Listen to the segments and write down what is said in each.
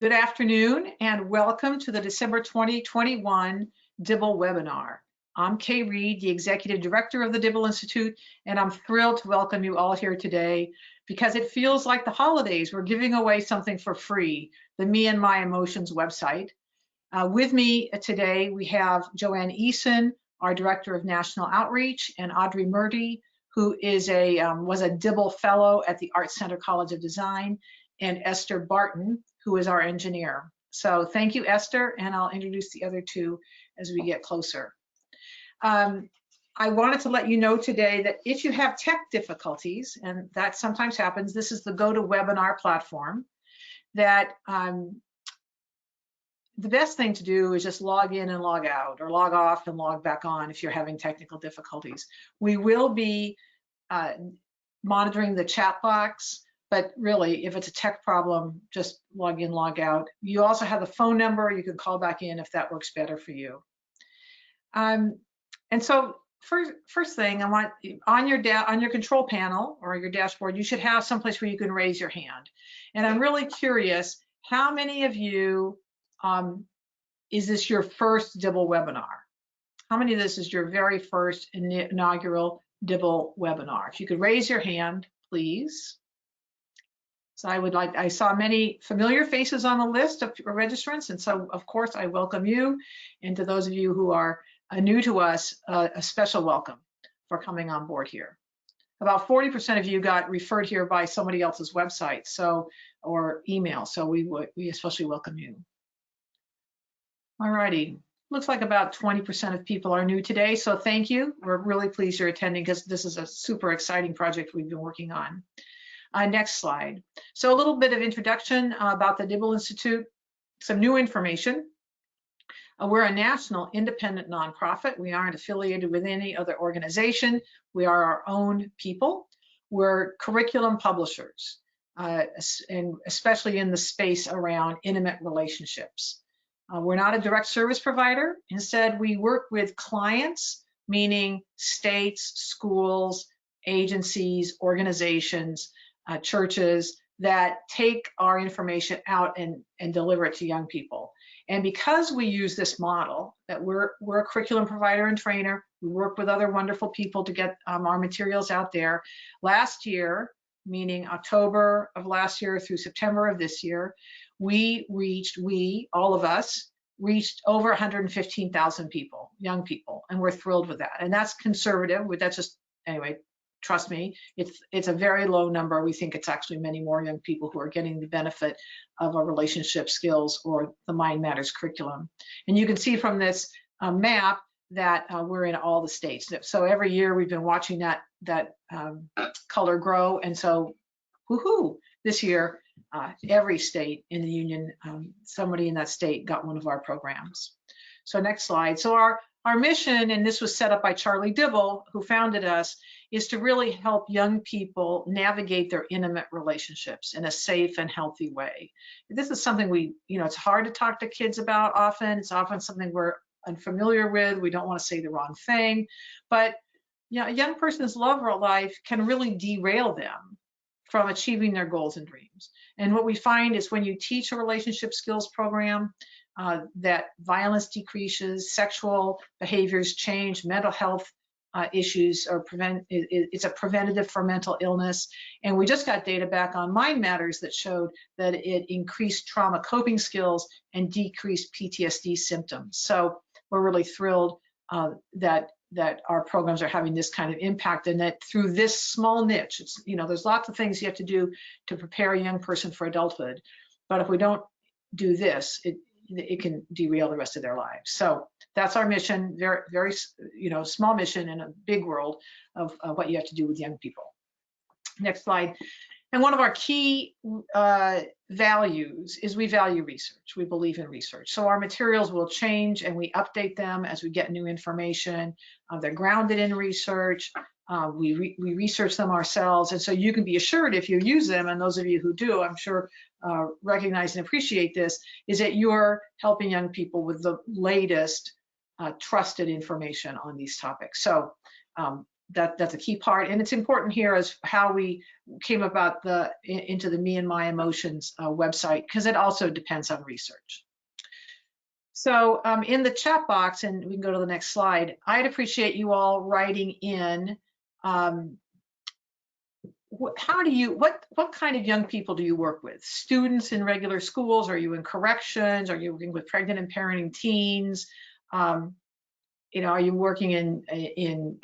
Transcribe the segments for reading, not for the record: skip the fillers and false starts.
Good afternoon and welcome to the December 2021 Dibble webinar. I'm Kay Reed, the Executive Director of the Dibble Institute, and I'm thrilled to welcome you all here today because it feels like the holidays. We're giving away something for free, the Me&My Emotions website. With me today, we have JoAnne Eason, our Director of National Outreach, and Audrey Murty, who is was a Dibble Fellow at the Art Center College of Design, and Esther Barton, who is our engineer. So thank you, Esther, and I'll introduce the other two as we get closer. I wanted to let you know today that if you have tech difficulties, and that sometimes happens, this is the GoToWebinar platform, that the best thing to do is just log in and log out, or log off and log back on if you're having technical difficulties. We will be monitoring the chat box, but really, if it's a tech problem, just log in, log out. You also have the phone number. You can call back in if that works better for you. And so first thing, I want on your control panel or your dashboard, you should have someplace where you can raise your hand. And I'm really curious, how many of you, is this your first Dibble webinar? How many of this is your very first inaugural Dibble webinar? If you could raise your hand, please. So I saw many familiar faces on the list of registrants, and so of course I welcome you. And to those of you who are new to us, a special welcome for coming on board here. About 40% of you got referred here by somebody else's website, or email, so we especially welcome you. All righty, looks like about 20% of people are new today, so thank you. We're really pleased you're attending because this is a super exciting project we've been working on. Next slide. So a little bit of introduction about the Dibble Institute, some new information. We're a national independent nonprofit. We aren't affiliated with any other organization. We are our own people. We're curriculum publishers, and especially in the space around intimate relationships. We're not a direct service provider. Instead, we work with clients, meaning states, schools, agencies, organizations, churches that take our information out and deliver it to young people. And because we use this model, that we're a curriculum provider and trainer, we work with other wonderful people to get our materials out there. Last year, meaning October of last year through September of this year, all of us, reached over 115,000 people, young people, and we're thrilled with that. And that's conservative. That's just, anyway, trust me, it's a very low number. We think it's actually many more young people who are getting the benefit of our relationship skills or the Mind Matters curriculum. And you can see from this map that we're in all the states. So every year we've been watching that color grow. And so, woohoo, this year, every state in the union, somebody in that state got one of our programs. So next slide. So our mission, and this was set up by Charlie Dibble, who founded us, is to really help young people navigate their intimate relationships in a safe and healthy way. This is something it's hard to talk to kids about often. It's often something we're unfamiliar with. We don't want to say the wrong thing, but a young person's love life can really derail them from achieving their goals and dreams. And what we find is when you teach a relationship skills program, that violence decreases, sexual behaviors change, mental health issues are it's a preventative for mental illness. And we just got data back on Mind Matters that showed that it increased trauma coping skills and decreased PTSD symptoms. So we're really thrilled that our programs are having this kind of impact, and that through this small niche, there's lots of things you have to do to prepare a young person for adulthood. But if we don't do this, it can derail the rest of their lives. So that's our mission, very, very, small mission in a big world of what you have to do with young people. Next slide. And one of our key values is we value research. We believe in research. So our materials will change and we update them as we get new information. They're grounded in research. We research them ourselves. And so you can be assured if you use them, and those of you who do, I'm sure, recognize and appreciate this, is that you're helping young people with the latest trusted information on these topics. So That's a key part, and it's important here as how we came about into the Me&My Emotions website, because it also depends on research. So in the chat box, and we can go to the next slide, I'd appreciate you all writing in what kind of young people do you work with? Students in regular schools? Are you in corrections? Are you working with pregnant and parenting teens? Are you working in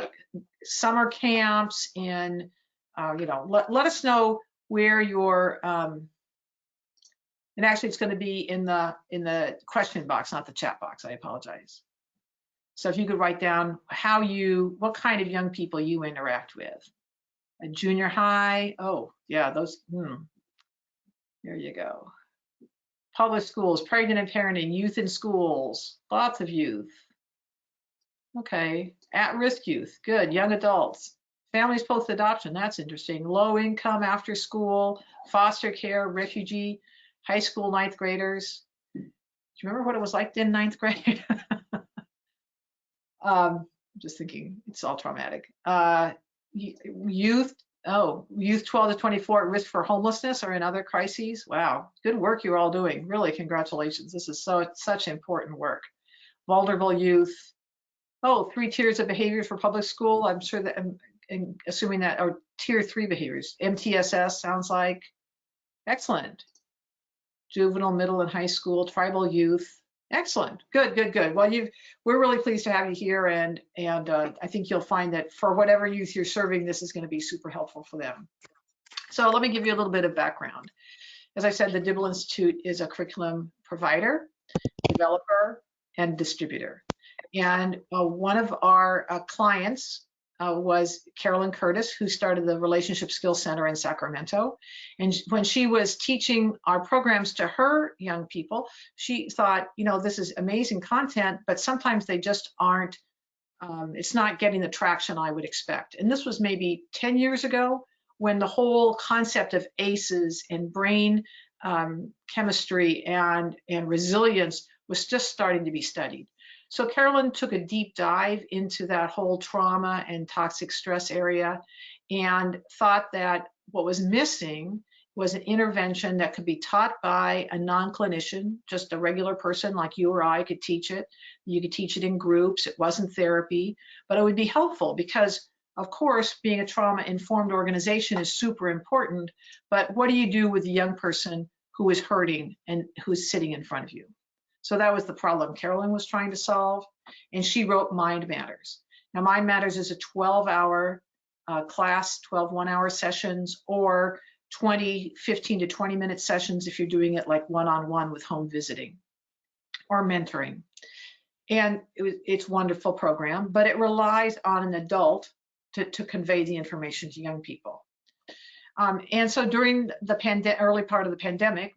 summer camps? Let us know where you're. And actually, it's going to be in the question box, not the chat box. I apologize. So if you could write down what kind of young people you interact with. A junior high. Oh, yeah, those. There you go. Public schools, pregnant and parenting, youth in schools, lots of youth. Okay, at-risk youth, good. Young adults, families post-adoption, that's interesting. Low income, after school, foster care, refugee, high school, ninth graders. Do you remember what it was like in ninth grade? Just thinking, it's all traumatic. Youth 12 to 24 at risk for homelessness or in other crises. Wow, good work you're all doing. Really, congratulations. This is such important work. Vulnerable youth. Oh, 3 tiers of behaviors for public school. I'm sure that I'm assuming that, or tier 3 behaviors. MTSS sounds like. Excellent. Juvenile, middle, and high school, tribal youth. Excellent. Good. Well, we're really pleased to have you here, and I think you'll find that for whatever youth you're serving, this is going to be super helpful for them. So let me give you a little bit of background. As I said, the Dibble Institute is a curriculum provider, developer, and distributor. And one of our clients was Carolyn Curtis, who started the Relationship Skills Center in Sacramento. And when she was teaching our programs to her young people, she thought, this is amazing content, but sometimes they just aren't, it's not getting the traction I would expect. And this was maybe 10 years ago, when the whole concept of ACEs and brain chemistry and resilience was just starting to be studied. So Carolyn took a deep dive into that whole trauma and toxic stress area and thought that what was missing was an intervention that could be taught by a non-clinician, just a regular person like you or I could teach it. You could teach it in groups. It wasn't therapy, but it would be helpful because, of course, being a trauma-informed organization is super important, but what do you do with a young person who is hurting and who's sitting in front of you? So that was the problem Carolyn was trying to solve, and she wrote Mind Matters. Now, Mind Matters is a 12-hour class, 12 one-hour sessions, or 15 to 20-minute sessions if you're doing it like one-on-one with home visiting or mentoring. And it's a wonderful program, but it relies on an adult to convey the information to young people. And so during the early part of the pandemic,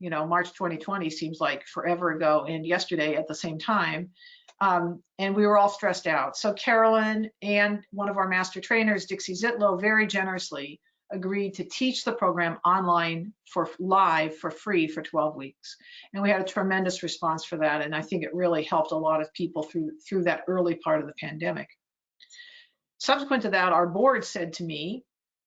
March 2020 seems like forever ago and yesterday at the same time, and we were all stressed out. So Carolyn and one of our master trainers, Dixie Zitlow, very generously agreed to teach the program online live for free for 12 weeks. And we had a tremendous response for that. And I think it really helped a lot of people through that early part of the pandemic. Subsequent to that, our board said to me,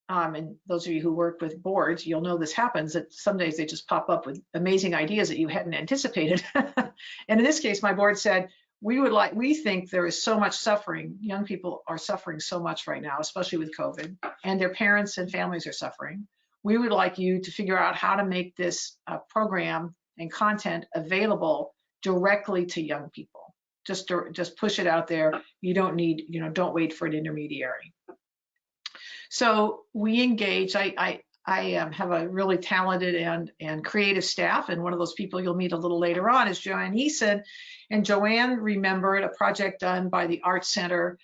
and those of you who work with boards, you'll know this happens, that some days they just pop up with amazing ideas that you hadn't anticipated. And in this case, my board said, we think there is so much suffering. Young people are suffering so much right now, especially with COVID, and their parents and families are suffering. We would like you to figure out how to make this program and content available directly to young people. Just push it out there. You don't need, don't wait for an intermediary. So we engage. I have a really talented and creative staff, and one of those people you'll meet a little later on is JoAnne Eason. And JoAnne remembered a project done by the Art Center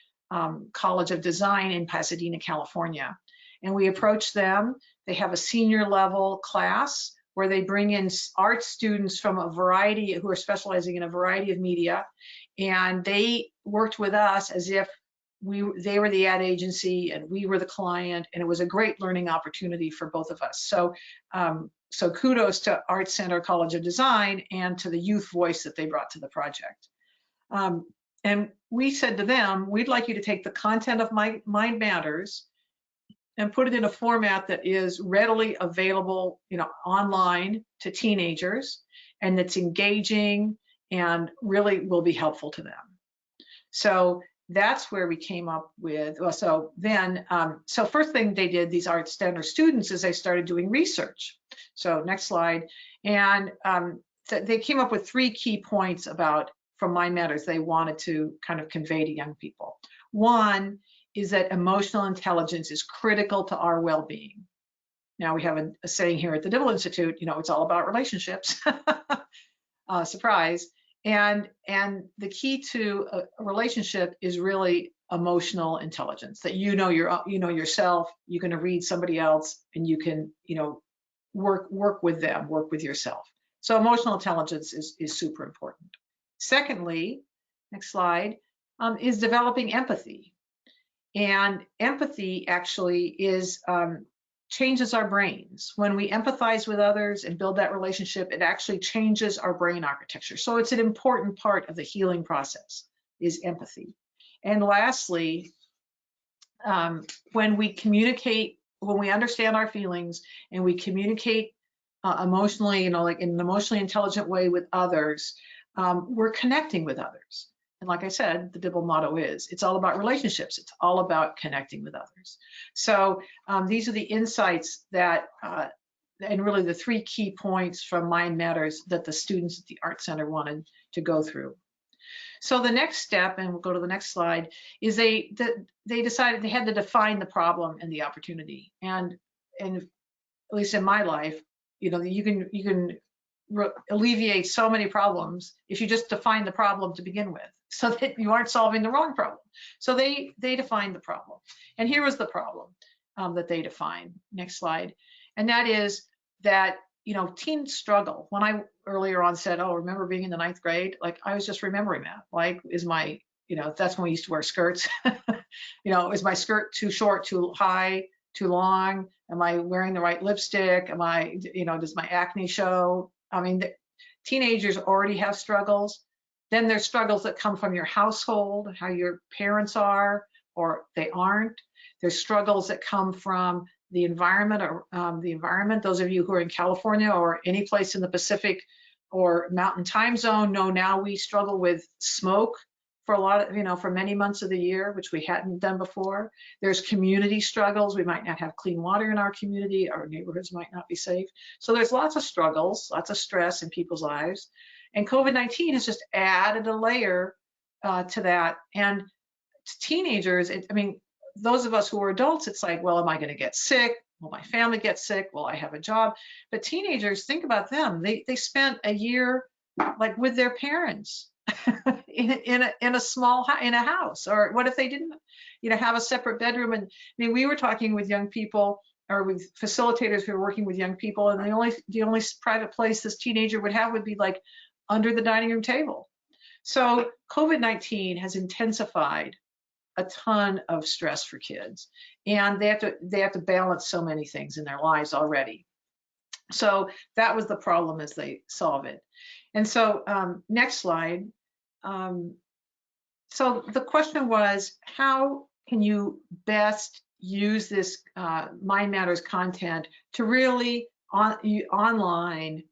College of Design in Pasadena, California. And we approached them. They have a senior level class where they bring in art students from a variety, who are specializing in a variety of media. And they worked with us as if they were the ad agency and we were the client, and it was a great learning opportunity for both of us. So, so kudos to Art Center College of Design and to the youth voice that they brought to the project. And we said to them, we'd like you to take the content of Mind Matters and put it in a format that is readily available, online to teenagers, and that's engaging and really will be helpful to them. So that's where we came up with, well, so first thing they did, these Art Center students, is they started doing research. So next slide. And they came up with 3 key points from Mind Matters they wanted to kind of convey to young people. One is that emotional intelligence is critical to our well-being. Now we have a saying here at the Dibble Institute, it's all about relationships. Surprise. And the key to a relationship is really emotional intelligence, that you know yourself, you're going to read somebody else, and you can work with them, work with yourself. So emotional intelligence is super important. Secondly, next slide, is developing empathy. And empathy actually changes our brains. When we empathize with others and build that relationship, it actually changes our brain architecture. So it's an important part of the healing process, is empathy. And lastly, when we communicate, when we understand our feelings and we communicate emotionally, like in an emotionally intelligent way with others, we're connecting with others. And like I said, the Dibble motto is, it's all about relationships. It's all about connecting with others. So these are the insights that, and really the 3 key points from Mind Matters that the students at the Art Center wanted to go through. So the next step, and we'll go to the next slide, is they decided they had to define the problem and the opportunity. And at least in my life, you can alleviate so many problems if you just define the problem to begin with, so that you aren't solving the wrong problem. So they defined the problem. And here was the problem that they defined. Next slide. And that is that, teens struggle. When I earlier on said, oh, remember being in the 9th grade? Like, I was just remembering that. Like, is my, that's when we used to wear skirts. Is my skirt too short, too high, too long? Am I wearing the right lipstick? Am I, does my acne show? I mean, teenagers already have struggles. Then there's struggles that come from your household, how your parents are or they aren't. There's struggles that come from the environment, or those of you who are in California or any place in the Pacific or Mountain Time Zone know now we struggle with smoke for a lot of, for many months of the year, which we hadn't done before. There's community struggles. We might not have clean water in our community. Our neighborhoods might not be safe. So there's lots of struggles, lots of stress in people's lives. And COVID-19 has just added a layer to that. And to teenagers, those of us who are adults, it's like, well, am I going to get sick? Will my family get sick? Will I have a job? But teenagers, think about them. They spent a year like with their parents in a house. Or what if they didn't, have a separate bedroom? And we were talking with young people, or with facilitators who are working with young people, and the only private place this teenager would have would be like under the dining room table. So COVID-19 has intensified a ton of stress for kids, and they have to balance so many things in their lives already. So that was the problem as they solve it. And so next slide. So the question was, how can you best use this Mind Matters content to really online,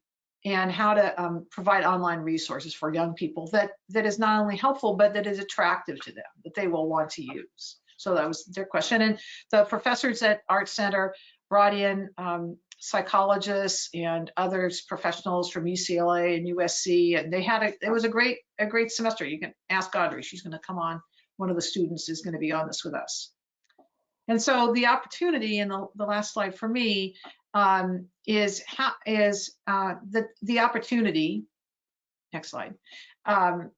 and how to provide online resources for young people that is not only helpful, but that is attractive to them, that they will want to use. So that was their question. And the professors at Art Center brought in psychologists and others, professionals from UCLA and USC, and it was a great semester. You can ask Audrey, she's going to come on. One of the students is going to be on this with us. And so the opportunity, and the last slide for me, is the opportunity. Next slide. Oh,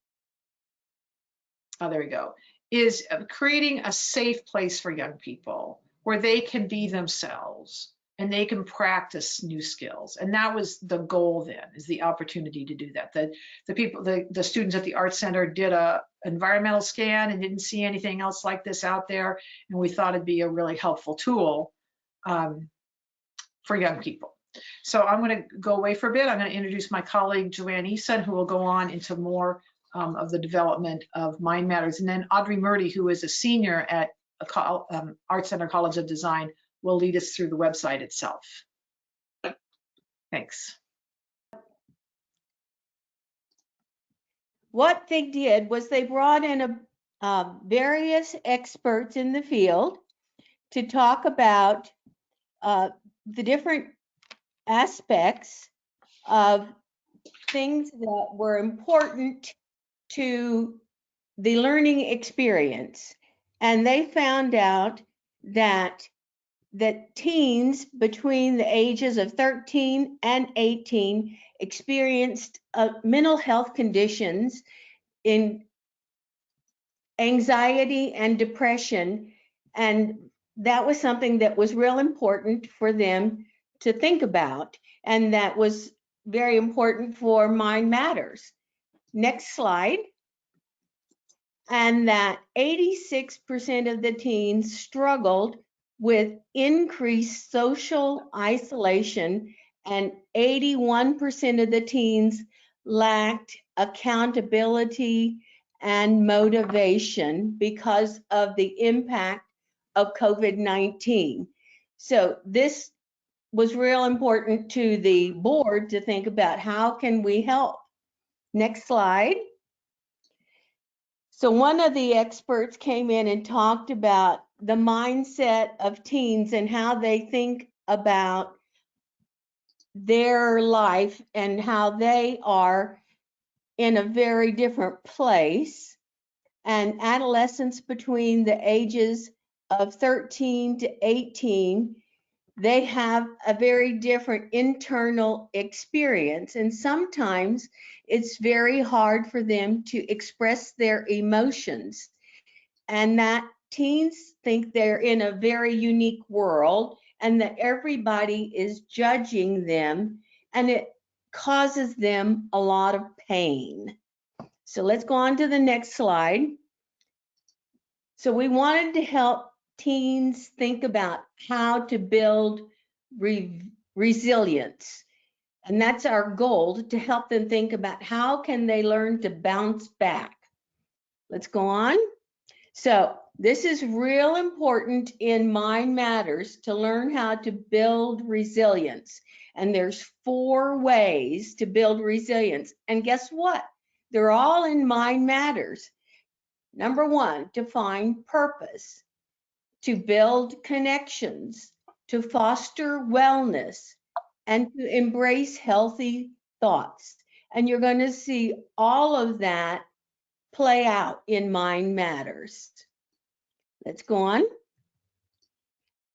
there we go. Is creating a safe place for young people where they can be themselves and they can practice new skills. And that was the goal then, is the opportunity to do that. The students at the Art Center did a environmental scan and didn't see anything else like this out there. And we thought it'd be a really helpful tool for young people. So I'm going to go away for a bit. I'm going to introduce my colleague, JoAnne Eason, who will go on into more of the development of Mind Matters. And then Audrey Murty, who is a senior at Art Center College of Design, will lead us through the website itself. Thanks. What they did was they brought in various experts in the field to talk about the different aspects of things that were important to the learning experience. And they found out that teens between the ages of 13 and 18 experienced mental health conditions in anxiety and depression. And that was something that was real important for them to think about. And that was very important for Mind Matters. Next slide. And that 86% of the teens struggled with increased social isolation, and 81% of the teens lacked accountability and motivation because of the impact of COVID-19. So this was real important to the board to think about, how can we help? Next slide. So one of the experts came in and talked about the mindset of teens and how they think about their life and how they are in a very different place. And adolescents between the ages of 13 to 18, they have a very different internal experience. And sometimes it's very hard for them to express their emotions. And that teens think they're in a very unique world and that everybody is judging them, and it causes them a lot of pain. So let's go on to the next slide. So we wanted to help teens think about how to build resilience. And that's our goal, to help them think about how can they learn to bounce back. Let's go on. So this is real important in Mind Matters, to learn how to build resilience. And there's 4 ways to build resilience. And guess what? They're all in Mind Matters. Number 1, to find purpose, to build connections, to foster wellness, and to embrace healthy thoughts. And you're going to see all of that play out in Mind Matters. Let's go on.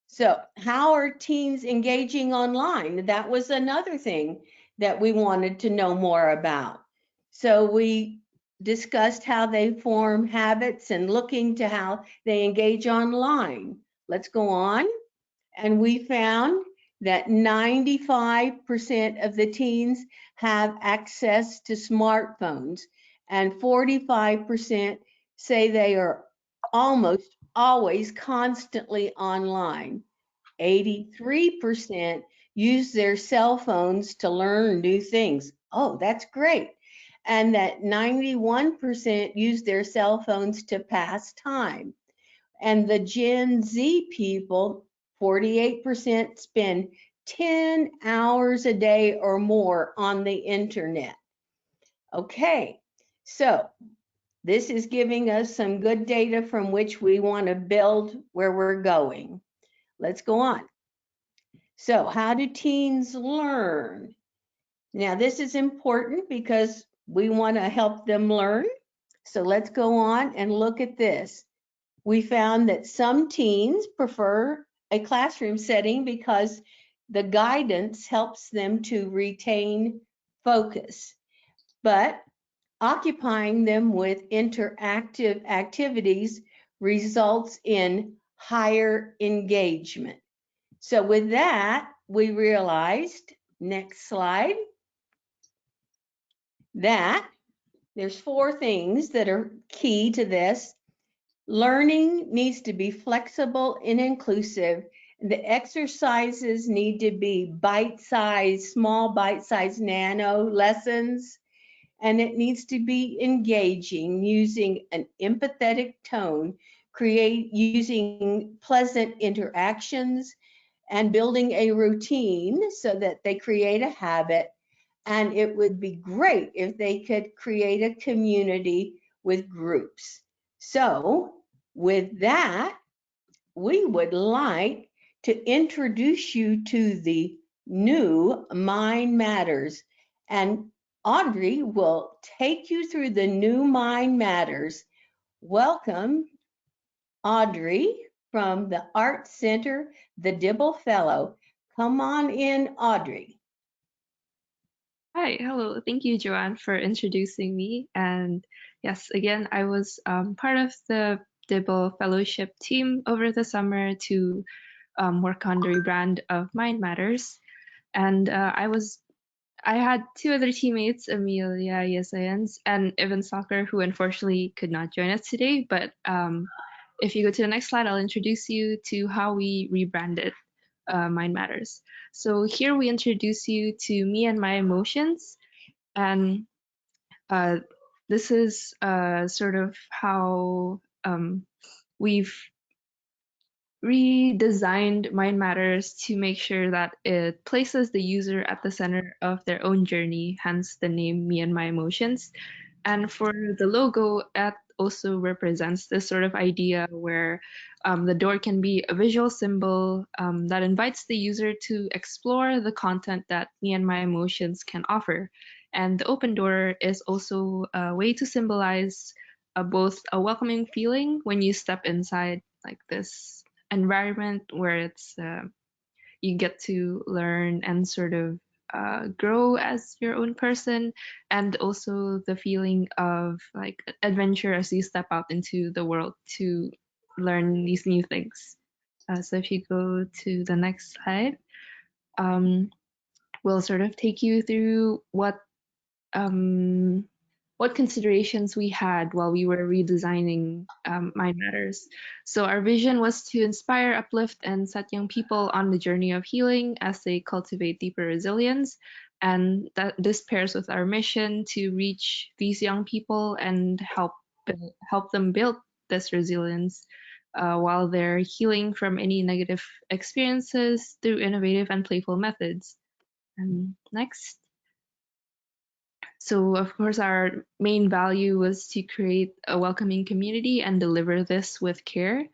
So how are teens engaging online? That was another thing that we wanted to know more about. So we discussed how they form habits and looking to how they engage online. Let's go on. And we found that 95% of the teens have access to smartphones, and 45% say they are almost always constantly online. 83% use their cell phones to learn new things. Oh, that's great. And that 91% use their cell phones to pass time. And the Gen Z people, 48% spend 10 hours a day or more on the internet. Okay, so this is giving us some good data from which we want to build where we're going. Let's go on. So how do teens learn? Now this is important because we want to help them learn. So let's go on and look at this. We found that some teens prefer a classroom setting because the guidance helps them to retain focus. But occupying them with interactive activities results in higher engagement. So with that, we realized, next slide, that there's 4 things that are key to this. Learning needs to be flexible and inclusive. The exercises need to be bite-sized, small bite-sized nano lessons. and it needs to be engaging, using an empathetic tone, using pleasant interactions, and building a routine so that they create a habit. And it would be great if they could create a community with groups. So with that, we would like to introduce you to the new Mind Matters. And Audrey will take you through the new Mind Matters. Welcome, Audrey, from the Art Center, the Dibble Fellow. Come on in, Audrey. Hi, hello. Thank you, JoAnne, for introducing me. And yes, again, I was part of the Dibble Fellowship team over the summer to work on the rebrand of Mind Matters. And I had two other teammates, Amelia Yesayans and Evan Soccer, who unfortunately could not join us today. But if you go to the next slide, I'll introduce you to how we rebranded Mind Matters. So here we introduce you to Me&My Emotions, and this is sort of how we've redesigned Mind Matters to make sure that it places the user at the center of their own journey, hence the name Me&My Emotions. And for the logo, that also represents this sort of idea where the door can be a visual symbol that invites the user to explore the content that Me&My Emotions can offer. And the open door is also a way to symbolize both a welcoming feeling when you step inside like this environment where it's you get to learn and sort of grow as your own person, and also the feeling of like adventure as you step out into the world to learn these new things. So if you go to the next slide, we'll sort of take you through what considerations we had while we were redesigning Mind Matters. So our vision was to inspire, uplift, and set young people on the journey of healing as they cultivate deeper resilience. And that this pairs with our mission to reach these young people and help them build this resilience while they're healing from any negative experiences through innovative and playful methods. And next. So, of course, our main value was to create a welcoming community and deliver this with care.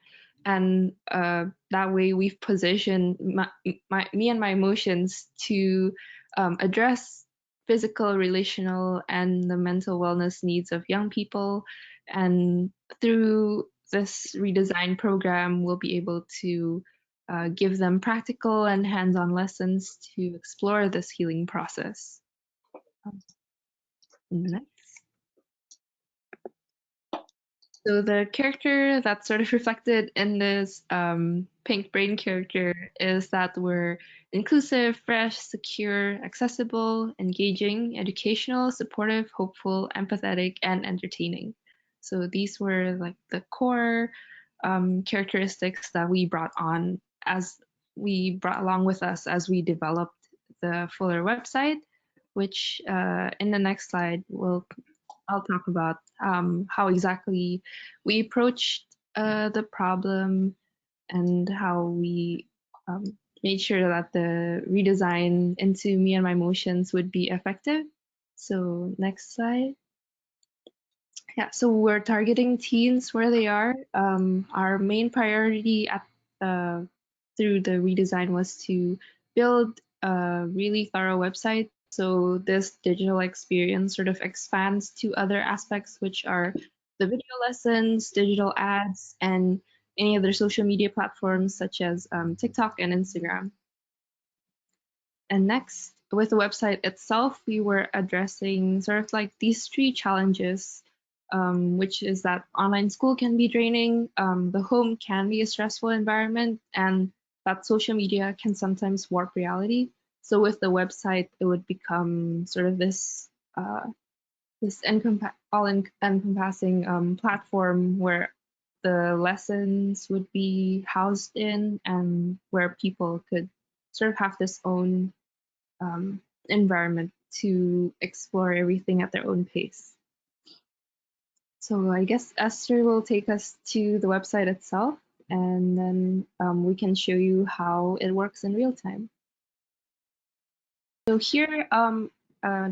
And that way, we've positioned Me&My Emotions to address physical, relational, and the mental wellness needs of young people. And through this redesign program, we'll be able to give them practical and hands on lessons to explore this healing process. Next. So the character that's sort of reflected in this pink brain character is that we're inclusive, fresh, secure, accessible, engaging, educational, supportive, hopeful, empathetic, and entertaining. So these were like the core characteristics that we brought along with us as we developed the fuller website, which in the next slide I'll talk about how exactly we approached the problem and how we made sure that the redesign into Me&My Emotions would be effective. So next slide. Yeah, so we're targeting teens where they are. Our main priority through the redesign was to build a really thorough website. So this digital experience sort of expands to other aspects, which are the video lessons, digital ads, and any other social media platforms such as TikTok and Instagram. And next, with the website itself, we were addressing sort of like these three challenges, which is that online school can be draining, the home can be a stressful environment, and that social media can sometimes warp reality. So with the website, it would become sort of this all-encompassing platform where the lessons would be housed in, and where people could sort of have this own environment to explore everything at their own pace. So I guess Esther will take us to the website itself, and then we can show you how it works in real time. So here, the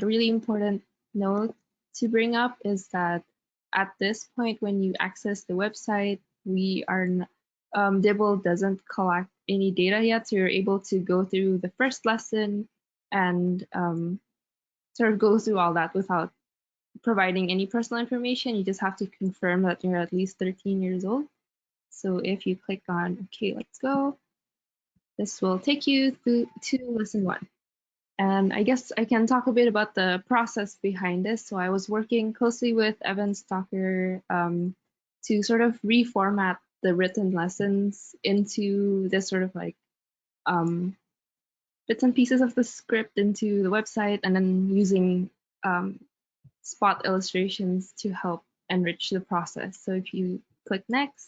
really important note to bring up is that at this point, when you access the website, we are Dibble doesn't collect any data yet, so you're able to go through the first lesson and sort of go through all that without providing any personal information. You just have to confirm that you're at least 13 years old. So if you click on OK, let's go, this will take you through to lesson 1. And I guess I can talk a bit about the process behind this. So I was working closely with Evan Stocker to sort of reformat the written lessons into this sort of like bits and pieces of the script into the website, and then using spot illustrations to help enrich the process. So if you click next,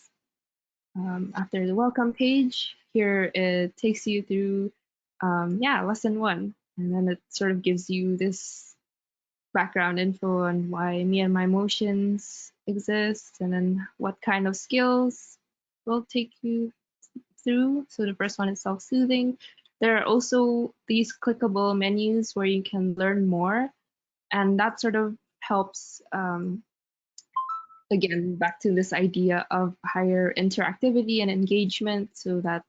after the welcome page, here it takes you through lesson 1. And then it sort of gives you this background info on why Me&My Emotions exists, and then what kind of skills will take you through. So the first one is self-soothing. There are also these clickable menus where you can learn more, and that sort of helps, again, back to this idea of higher interactivity and engagement, so that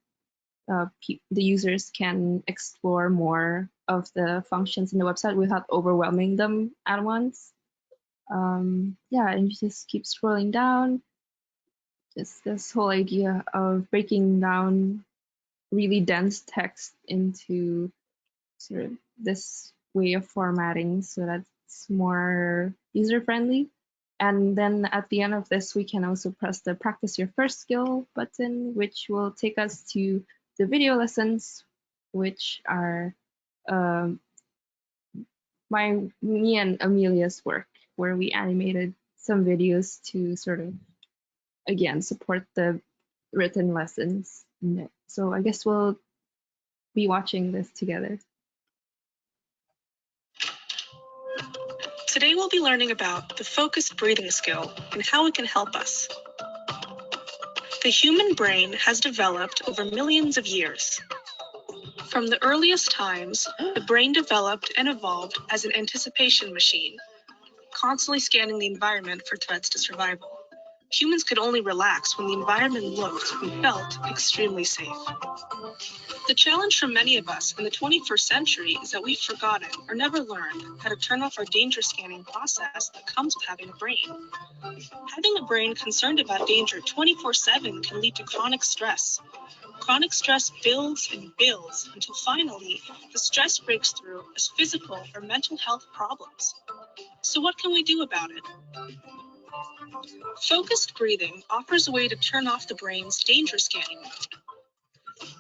the users can explore more of the functions in the website without overwhelming them at once. And you just keep scrolling down. Just this whole idea of breaking down really dense text into sort of this way of formatting so that it's more user-friendly. And then at the end of this, we can also press the practice your first skill button, which will take us to the video lessons, which are me and Amelia's work, where we animated some videos to sort of, again, support the written lessons. So I guess we'll be watching this together. Today we'll be learning about the focused breathing skill and how it can help us. The human brain has developed over millions of years. From the earliest times, the brain developed and evolved as an anticipation machine, constantly scanning the environment for threats to survival. Humans could only relax when the environment looked and felt extremely safe. The challenge for many of us in the 21st century is that we've forgotten or never learned how to turn off our danger scanning process that comes with having a brain. Having a brain concerned about danger 24/7 can lead to chronic stress. Chronic stress builds and builds until finally the stress breaks through as physical or mental health problems. So what can we do about it? Focused breathing offers a way to turn off the brain's danger scanning mode.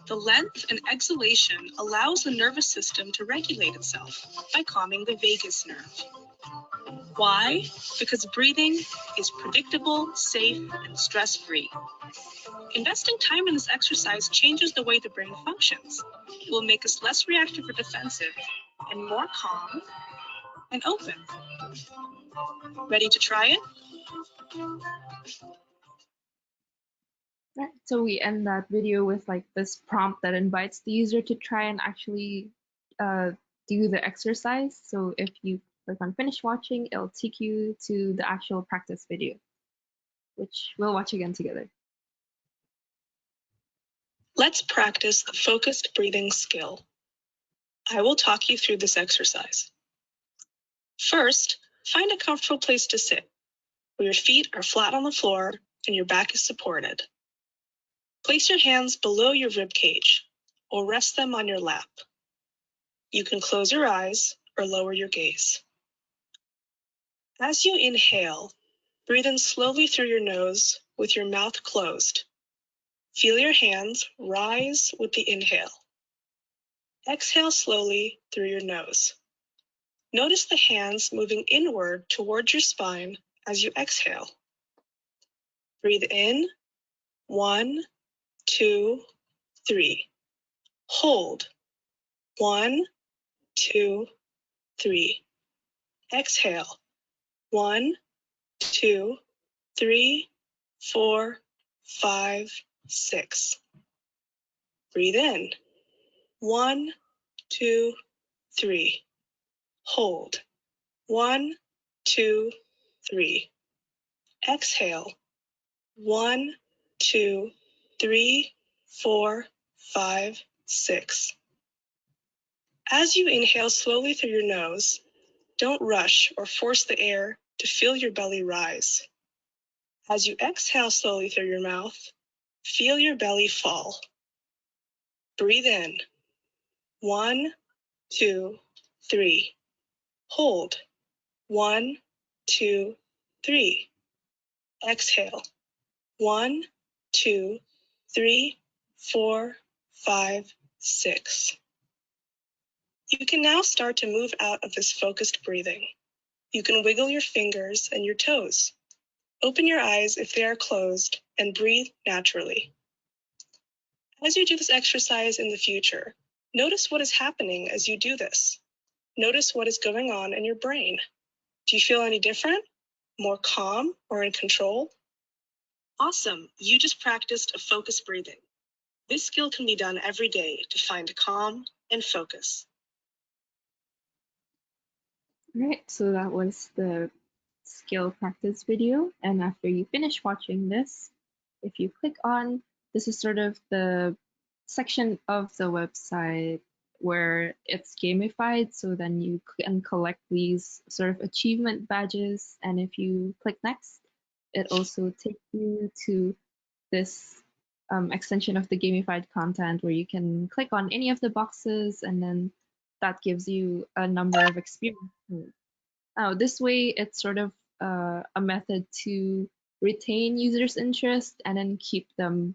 The length and exhalation allows the nervous system to regulate itself by calming the vagus nerve. Why? Because breathing is predictable, safe, and stress-free. Investing time in this exercise changes the way the brain functions. It will make us less reactive or defensive and more calm and open. Ready to try it? Right. So we end that video with like this prompt that invites the user to try and actually do the exercise. So if you click on finish watching, it'll take you to the actual practice video, which we'll watch again together. Let's practice the focused breathing skill. I will talk you through this exercise. First, find a comfortable place to sit, where your feet are flat on the floor and your back is supported. Place your hands below your rib cage or rest them on your lap. You can close your eyes or lower your gaze. As you inhale, breathe in slowly through your nose with your mouth closed. Feel your hands rise with the inhale. Exhale slowly through your nose. Notice the hands moving inward towards your spine as you exhale. Breathe in, 1, 2, 3. Hold, 1, 2, 3. Exhale. 1, 2, 3, 4, 5, 6. Breathe in. 1, 2, 3. Hold. 1, 2, 3. Exhale. 1, 2, 3, 4, 5, 6. As you inhale slowly through your nose, don't rush or force the air to feel your belly rise. As you exhale slowly through your mouth, feel your belly fall. Breathe in. 1, 2, 3. Hold. 1, 2, 3. Exhale. 1, 2, 3, 4, 5, 6. You can now start to move out of this focused breathing. You can wiggle your fingers and your toes. Open your eyes if they are closed and breathe naturally. As you do this exercise in the future, notice what is happening as you do this. Notice what is going on in your brain. Do you feel any different? More calm or in control? Awesome, you just practiced a focused breathing. This skill can be done every day to find calm and focus. All right, so that was the skill practice video. And after you finish watching this, if you click on, this is sort of the section of the website where it's gamified. So then you can collect these sort of achievement badges. And if you click next, it also takes you to this extension of the gamified content where you can click on any of the boxes and then that gives you a number of experiences. Now, this way, it's sort of a method to retain users' interest and then keep them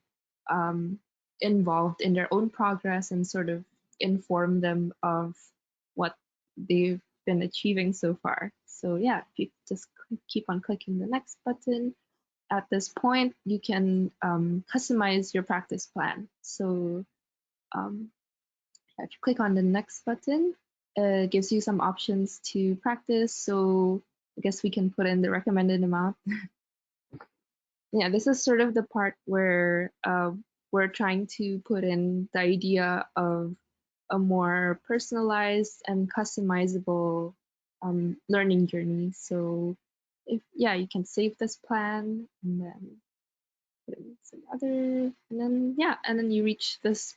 involved in their own progress and sort of inform them of what they've been achieving so far. So yeah, if you just keep on clicking the next button, at this point, you can customize your practice plan. So if you click on the next button, it gives you some options to practice. So I guess we can put in the recommended amount. Yeah, this is sort of the part where we're trying to put in the idea of a more personalized and customizable learning journey. So if you can save this plan and then put in some other, and then you reach this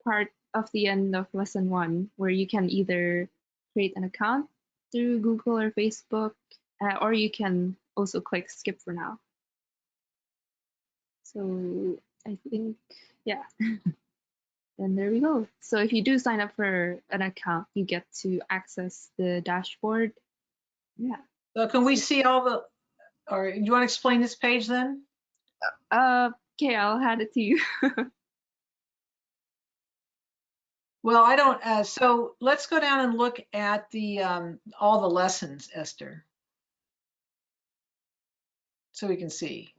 part of the end of lesson 1 where you can either create an account through Google or Facebook, or you can also click skip for now. So I think, yeah. And there we go. So if you do sign up for an account, you get to access the dashboard. Yeah. So can we see all the, or you want to explain this page then? Okay, I'll hand it to you. Well, I don't, so let's go down and look at the all the lessons, Esther, so we can see.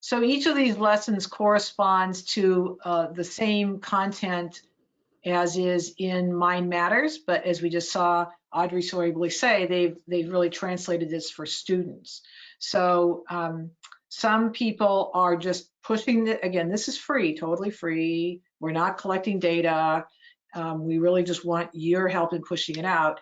So each of these lessons corresponds to the same content as is in Mind Matters, but as we just saw Audrey so ably say, they've really translated this for students. So some people are just pushing again, this is free, totally free. We're not collecting data. We really just want your help in pushing it out.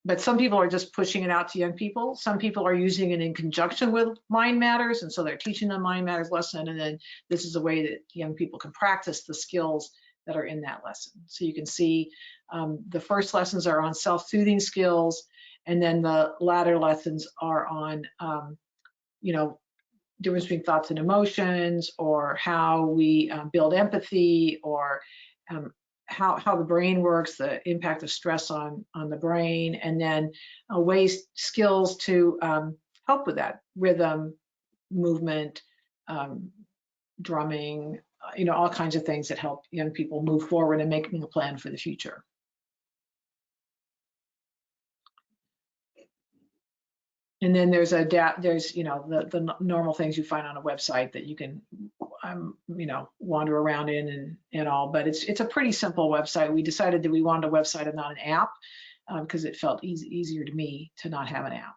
But some people are just pushing it out to young people. Some people are using it in conjunction with Mind Matters, and so they're teaching the Mind Matters lesson, and then this is a way that young people can practice the skills that are in that lesson. So you can see the first lessons are on self-soothing skills, and then the latter lessons are on, difference between thoughts and emotions, or how we build empathy, or how the brain works, the impact of stress on the brain, and then skills to help with that, rhythm, movement, drumming, all kinds of things that help young people move forward and making a plan for the future. And then there's you know, the normal things you find on a website that you can, you know, wander around in and all, but it's a pretty simple website. We decided that we wanted a website and not an app because it felt easier to me to not have an app.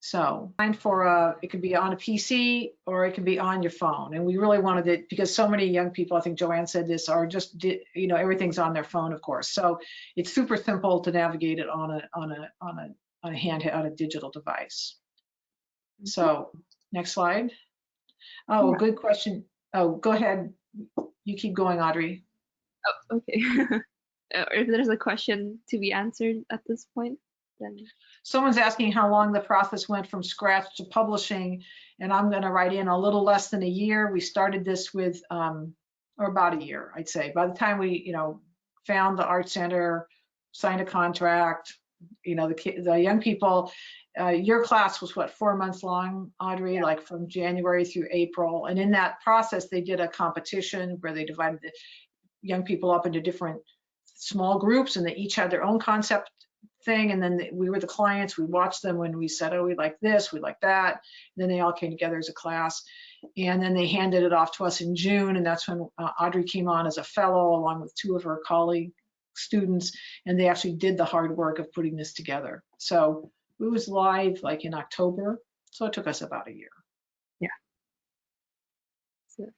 So it could be on a PC or it could be on your phone. And we really wanted it because so many young people, I think JoAnne said this, are just, you know, everything's on their phone, of course. So it's super simple to navigate it on a handheld, on a digital device. So next slide. Oh, good question. Oh, go ahead. You keep going, Audrey. Oh, okay. If there's a question to be answered at this point, then. Someone's asking how long the process went from scratch to publishing, and I'm going to write in a little less than a year. We started this with, or about a year, I'd say. By the time we, you know, found the art center, signed a contract, you know, the young people, your class was what, 4 months long, Audrey, yeah. Like from January through April. And in that process, they did a competition where they divided the young people up into different small groups, and they each had their own concept thing. And then we were the clients. We watched them when we said, oh, we like this, we like that. And then they all came together as a class. And then they handed it off to us in June. And that's when Audrey came on as a fellow along with 2 of her colleague students. And they actually did the hard work of putting this together. So it was live like in October. So it took us about a year. Yeah. It's a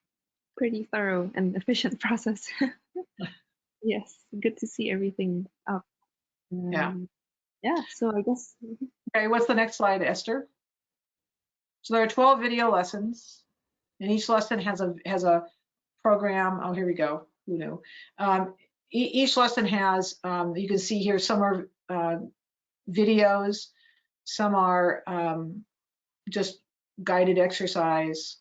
pretty thorough and efficient process. Yes, good to see everything up. Yeah. Yeah, so I guess. Okay, what's the next slide, Esther? So there are 12 video lessons, and each lesson has a program. Oh, here we go. Who knew? Each lesson has, you can see here, some are videos, some are just guided exercise.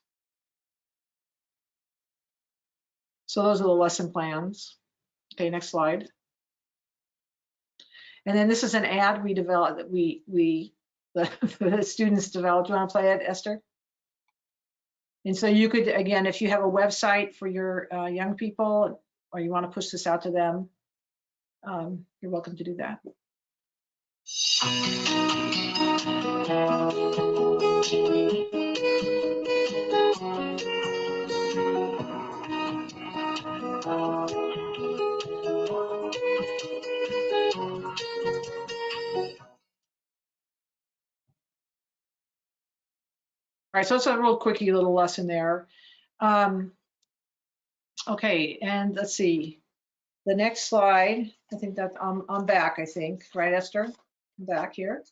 So those are the lesson plans. Okay, next slide. And then this is an ad we developed that the students developed. Do you want to play it, Esther? And so you could, again, if you have a website for your young people or you want to push this out to them, you're welcome to do that. All right, so it's a real quickie little lesson there. Okay, and let's see. The next slide, I think that I'm back, I think, right, Esther? I'm back here.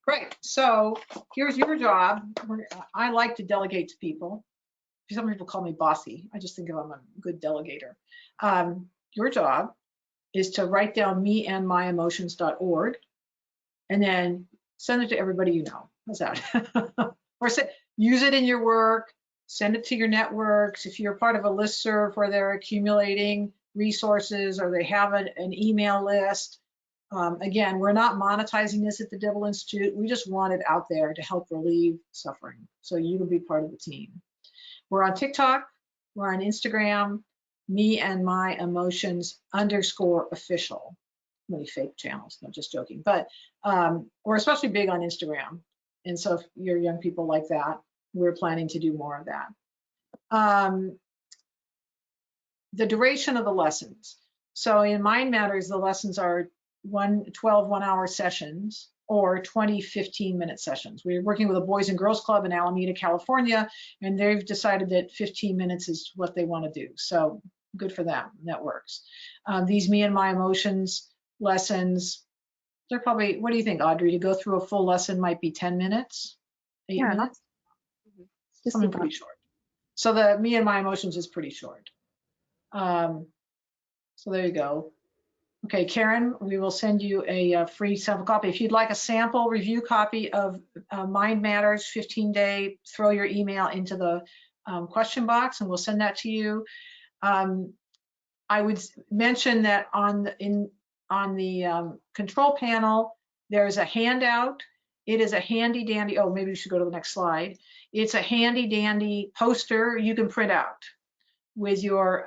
Great, so here's your job. I like to delegate to people. Some people call me bossy. I just think I'm a good delegator. Your job is to write down meandmyemotions.org and then send it to everybody you know. How's that? Or use it in your work, send it to your networks. If you're part of a listserv where they're accumulating resources or they have an email list. Again, we're not monetizing this at the Dibble Institute. We just want it out there to help relieve suffering. So you can be part of the team. We're on TikTok, we're on Instagram, Me&My Emotions _official. Many fake channels, no, just joking. But we're especially big on Instagram. And so if your young people like that, we're planning to do more of that. The duration of the lessons. So in Mind Matters, the lessons are 12 one-hour sessions or 20 15-minute sessions. We're working with a Boys and Girls Club in Alameda, California, and they've decided that 15 minutes is what they want to do. So good for them, that works. These Me&My Emotions lessons, they're probably, what do you think, Audrey? To go through a full lesson might be 10 minutes, 8 minutes? Something pretty short. So the Me&My Emotions is pretty short. So there you go. Okay, Karen, we will send you a free sample copy. If you'd like a sample review copy of Mind Matters 15-day, throw your email into the question box and we'll send that to you. I would mention that on the control panel, there's a handout. It is a handy dandy, oh, maybe we should go to the next slide. It's a handy dandy poster you can print out with your,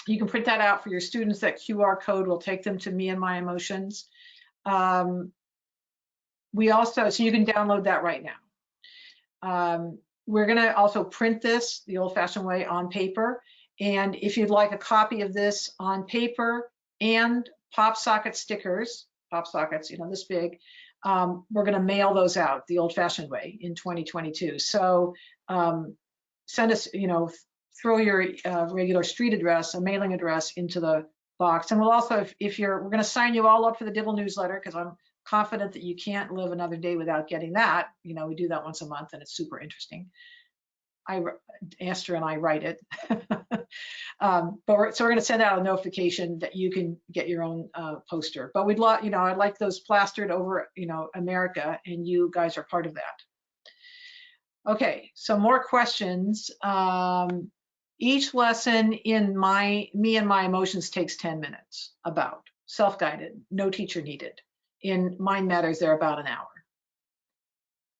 you can print that out for your students. That QR code will take them to Me&My Emotions. we also, so you can download that right now. We're going to also print this the old-fashioned way on paper. And if you'd like a copy of this on paper and pop socket stickers, pop sockets, you know, this big, we're going to mail those out the old-fashioned way in 2022. So send us, you know, throw your regular street address, a mailing address into the box. And we'll also, we're going to sign you all up for the Dibble newsletter, because I'm confident that you can't live another day without getting that. You know, we do that once a month and it's super interesting. Esther and I write it. So we're going to send out a notification that you can get your own poster. But we'd love, you know, I'd like those plastered over, you know, America, and you guys are part of that. Okay, so more questions. Each lesson in Me and My Emotions takes 10 minutes, about self-guided, no teacher needed. In Mind Matters, they're about an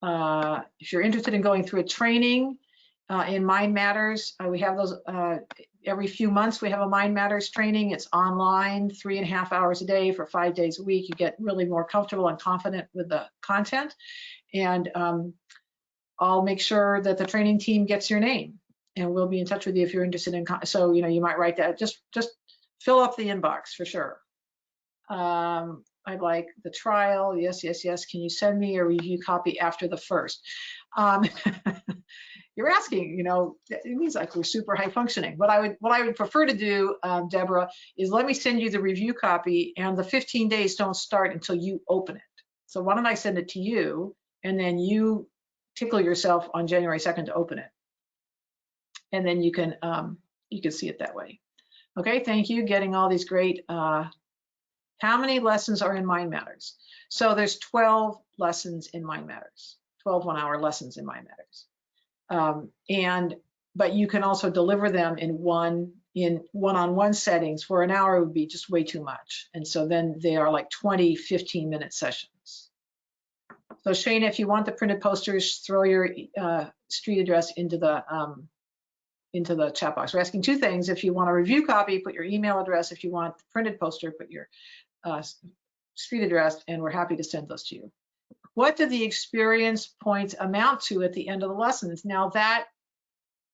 hour. If you're interested in going through a training in Mind Matters, we have those every few months. We have a Mind Matters training. It's online, 3.5 hours a day for 5 days a week. You get really more comfortable and confident with the content. And I'll make sure that the training team gets your name, and we'll be in touch with you if you're interested in. So, you know, you might write that. Just fill up the inbox for sure. I'd like the trial. Yes, yes, yes. Can you send me a review copy after the first? You're asking, you know, it means like we're super high functioning. What I would prefer to do, Deborah, is let me send you the review copy, and the 15 days don't start until you open it. So why don't I send it to you, and then you tickle yourself on January 2nd to open it, and then you can see it that way. Okay, thank you. Getting all these great. How many lessons are in Mind Matters? So there's 12 lessons in Mind Matters, 12 one-hour lessons in Mind Matters. But you can also deliver them in one-on-one settings. For an hour, it would be just way too much. And so then they are like 20, 15-minute sessions. So Shane, if you want the printed posters, throw your street address into the chat box. We're asking two things. If you want a review copy, put your email address. If you want the printed poster, put your street address, and we're happy to send those to you. What do the experience points amount to at the end of the lessons? Now that,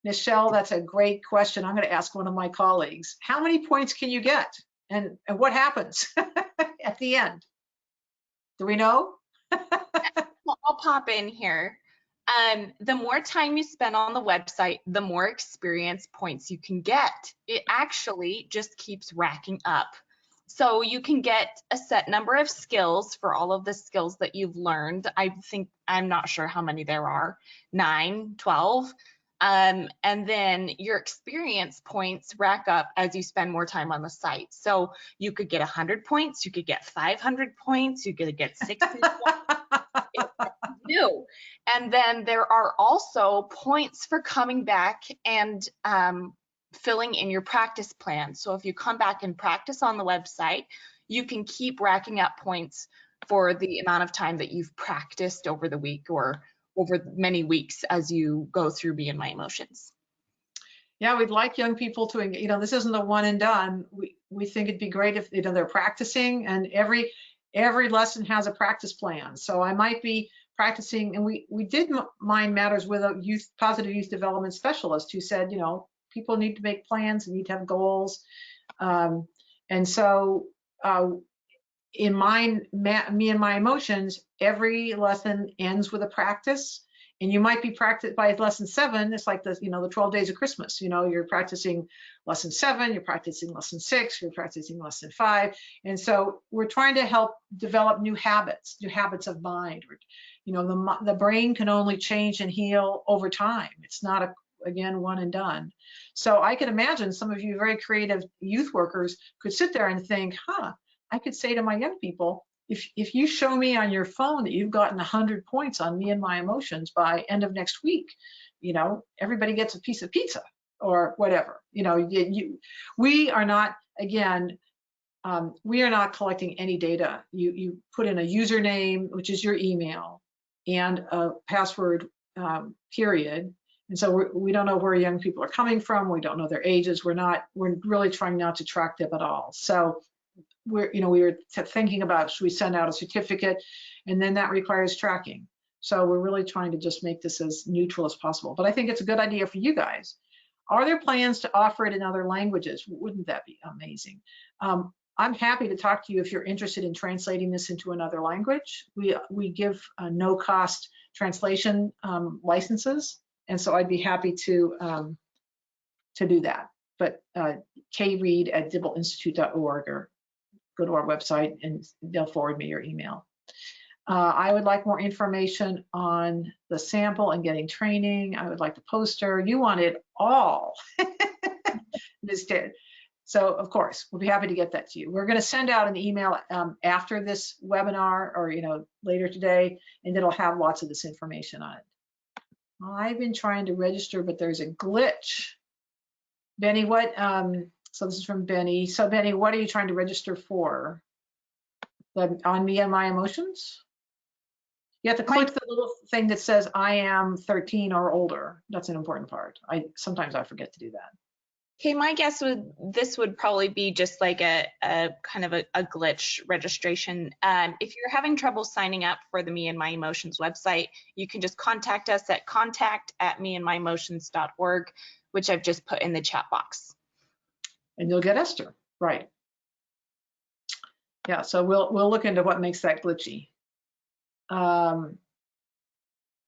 Michelle, that's a great question. I'm going to ask one of my colleagues. How many points can you get? And what happens at the end? Do we know? Well, I'll pop in here. The more time you spend on the website, the more experience points you can get. It actually just keeps racking up. So you can get a set number of skills for all of the skills that you've learned. I'm not sure how many there are, 9, 12. And then your experience points rack up as you spend more time on the site. So you could get 100 points, you could get 500 points, you could get 60 points. New. And then there are also points for coming back and filling in your practice plan. So if you come back and practice on the website, you can keep racking up points for the amount of time that you've practiced over the week or over many weeks as you go through Me&My Emotions. Yeah, we'd like young people to, you know, this isn't a one and done. We think it'd be great if, you know, they're practicing, and every lesson has a practice plan. So I might be practicing, and we did Mind Matters with a positive youth development specialist who said, you know, people need to make plans and need to have goals. And so in Me and My Emotions, every lesson ends with a practice. And you might be practiced by lesson 7. It's like the, you know, the 12 days of Christmas. You know, you're practicing lesson 7, you're practicing lesson 6, you're practicing lesson 5. And so we're trying to help develop new habits of mind. You know, the brain can only change and heal over time. It's not again, one and done. So I could imagine some of you very creative youth workers could sit there and think, I could say to my young people, if you show me on your phone that you've gotten 100 points on Me and My Emotions by end of next week, you know, everybody gets a piece of pizza or whatever. You know, we are not, again, we are not collecting any data. You put in a username, which is your email, and a password, period. And so we don't know where young people are coming from. We don't know their ages. We're really trying not to track them at all. So we were thinking about, should we send out a certificate? And then that requires tracking. So we're really trying to just make this as neutral as possible. But I think it's a good idea for you guys. Are there plans to offer it in other languages? Wouldn't that be amazing? I'm happy to talk to you if you're interested in translating this into another language. We give no cost translation licenses. And so I'd be happy to do that. But kreed@dibbleinstitute.org, or go to our website and they'll forward me your email. I would like more information on the sample and getting training. I would like the poster. You want it all. This did. So of course, we'll be happy to get that to you. We're going to send out an email after this webinar, or later today, and it'll have lots of this information on it. I've been trying to register, but there's a glitch. Benny, what? So this is from Benny. So Benny, what are you trying to register for? On Me&My Emotions? You have to click the little thing that says I am 13 or older. That's an important part. Sometimes I forget to do that. Okay, my guess this would probably be just like a kind of a glitch registration. If you're having trouble signing up for the Me&My Emotions website, you can just contact us at contact@meandmyemotions.org, which I've just put in the chat box. And you'll get Esther, right? Yeah, so we'll look into what makes that glitchy.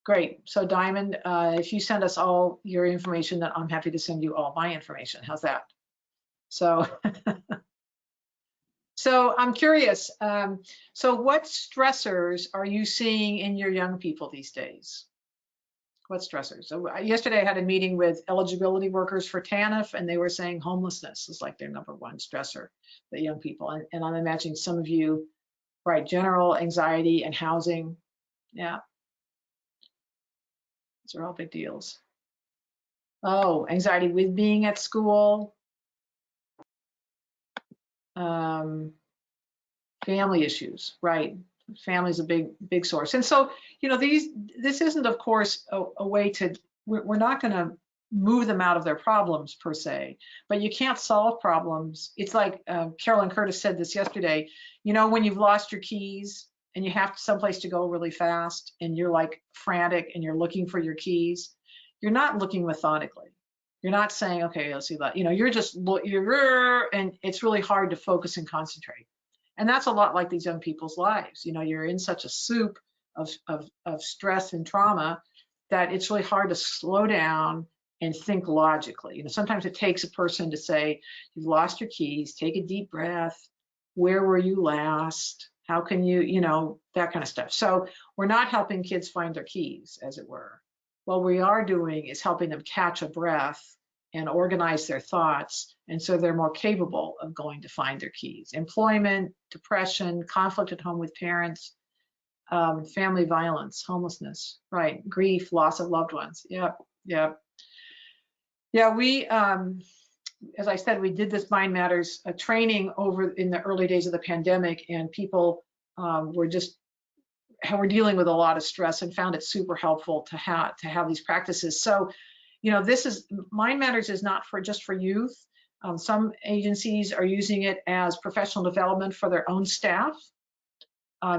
Great. So Diamond, if you send us all your information, then I'm happy to send you all my information. How's that? So, so I'm curious. So what stressors are you seeing in your young people these days? What stressors? So yesterday I had a meeting with eligibility workers for TANF, and they were saying homelessness is like their #1 stressor, the young people. And I'm imagining some of you, right, general anxiety and housing. Yeah. These are all big deals. Oh, anxiety with being at school. Family issues, right? Family is a big source. And so, this isn't, of course, a way to, we're not going to move them out of their problems per se, but you can't solve problems. It's like Carolyn Curtis said this yesterday, when you've lost your keys and you have someplace to go really fast and you're like frantic and you're looking for your keys, you're not looking methodically. You're not saying, okay, let's see that. You're just, and it's really hard to focus and concentrate. And that's a lot like these young people's lives. You're in such a soup of stress and trauma that it's really hard to slow down and think logically. Sometimes it takes a person to say, you've lost your keys, take a deep breath. Where were you last? How can you, that kind of stuff. So we're not helping kids find their keys, as it were. What we are doing is helping them catch a breath and organize their thoughts, and so they're more capable of going to find their keys. Employment, depression, conflict at home with parents, family violence, homelessness, right? Grief, loss of loved ones. Yep. Yeah, we, as I said, we did this Mind Matters training over in the early days of the pandemic, and people were dealing with a lot of stress and found it super helpful to have these practices. So, this is, Mind Matters is not just for youth. Some agencies are using it as professional development for their own staff,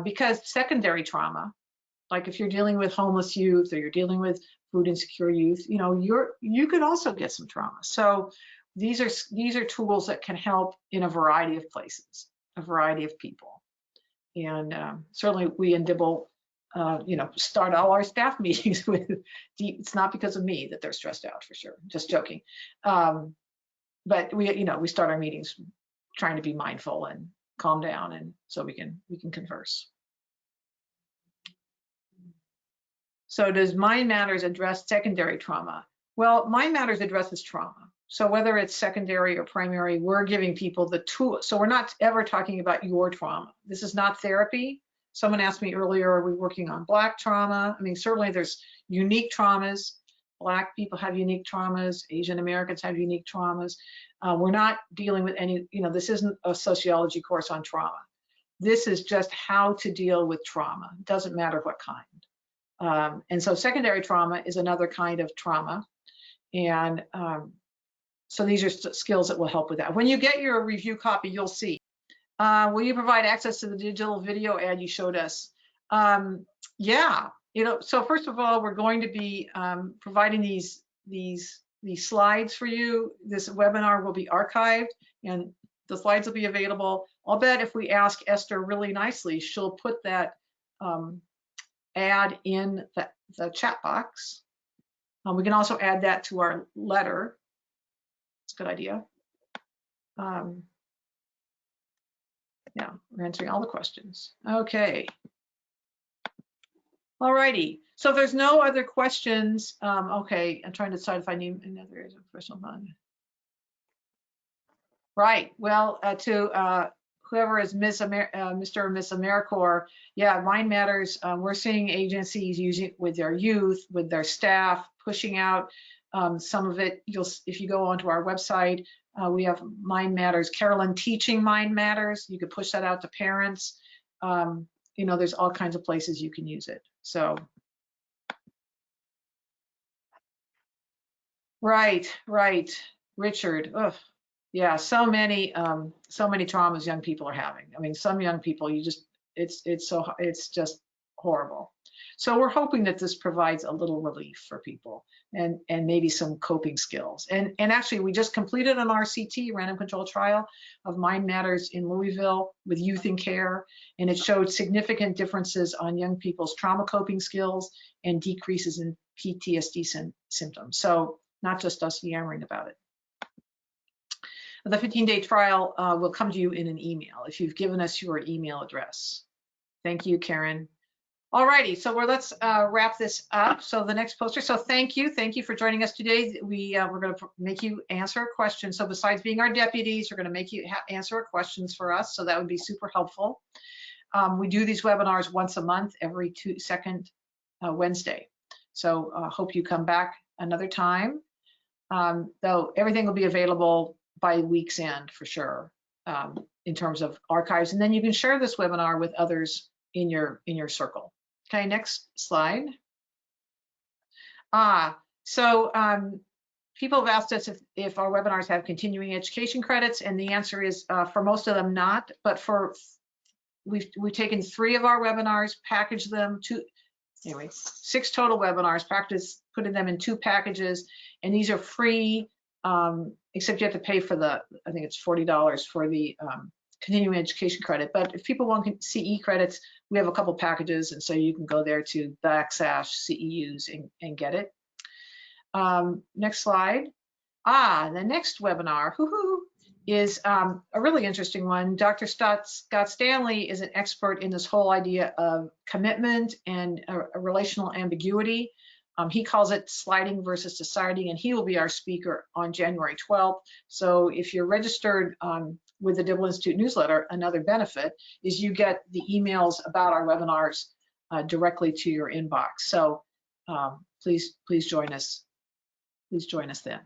because secondary trauma, like if you're dealing with homeless youth or you're dealing with food insecure youth, you could also get some trauma. So these are tools that can help in a variety of places, a variety of people. And certainly we in Dibble, start all our staff meetings with it's not because of me that they're stressed out, for sure. Just joking. But we start our meetings trying to be mindful and calm down, and so we can converse. So does Mind Matters address secondary trauma? Well, Mind Matters addresses trauma. So whether it's secondary or primary, we're giving people the tool. So we're not ever talking about your trauma. This is not therapy. Someone asked me earlier, are we working on Black trauma? I mean, certainly there's unique traumas. Black people have unique traumas. Asian Americans have unique traumas. We're not dealing with any, this isn't a sociology course on trauma. This is just how to deal with trauma. It doesn't matter what kind. And so secondary trauma is another kind of trauma. And so these are skills that will help with that. When you get your review copy, you'll see Will you provide access to the digital video ad you showed us? Yeah, so first of all, we're going to be providing these slides for you. This webinar will be archived and the slides will be available. I'll bet if we ask Esther really nicely, she'll put that ad in the chat box. We can also add that to our letter. It's a good idea. Yeah, we're answering all the questions. Okay. All righty. So if there's no other questions, okay, I'm trying to decide if I need another area of professional fund. Right. Well, to whoever is Mr. or Miss AmeriCorps, yeah, Mind Matters. We're seeing agencies using it with their youth, with their staff, pushing out some of it. If you go onto our website, we have Mind Matters. Carolyn teaching Mind Matters. You could push that out to parents. There's all kinds of places you can use it. So. Right. Richard. Ugh. Yeah, so many traumas young people are having. I mean, some young people, it's just horrible. So we're hoping that this provides a little relief for people and maybe some coping skills. And actually, we just completed an RCT, random control trial of Mind Matters in Louisville with youth in care, and it showed significant differences on young people's trauma coping skills and decreases in PTSD symptoms. So not just us yammering about it. The 15-day trial will come to you in an email if you've given us your email address. Thank you, Karen. All righty, so let's wrap this up. So the next poster, so thank you for joining us today. We're going to make you answer a question. So besides being our deputies, we're going to make you answer questions for us. So that would be super helpful. We do these webinars once a month, every second Wednesday. So hope you come back another time. Though everything will be available by week's end for sure, in terms of archives, and then you can share this webinar with others in your circle. Okay, next slide. So people have asked us if our webinars have continuing education credits, and the answer is for most of them not, but we've taken 3 of our webinars, packaged them to 6 total webinars, putting them in 2 packages, and these are free. Except you have to pay for I think it's $40 for the continuing education credit. But if people want CE credits, we have a couple packages, and so you can go there to /CEUs and get it. Next slide. The next webinar is a really interesting one. Dr. Scott Stanley is an expert in this whole idea of commitment and a relational ambiguity. He calls it sliding versus deciding, and he will be our speaker on January 12th. So if you're registered with the Dibble Institute newsletter, another benefit is you get the emails about our webinars directly to your inbox. So please join us. Please join us then.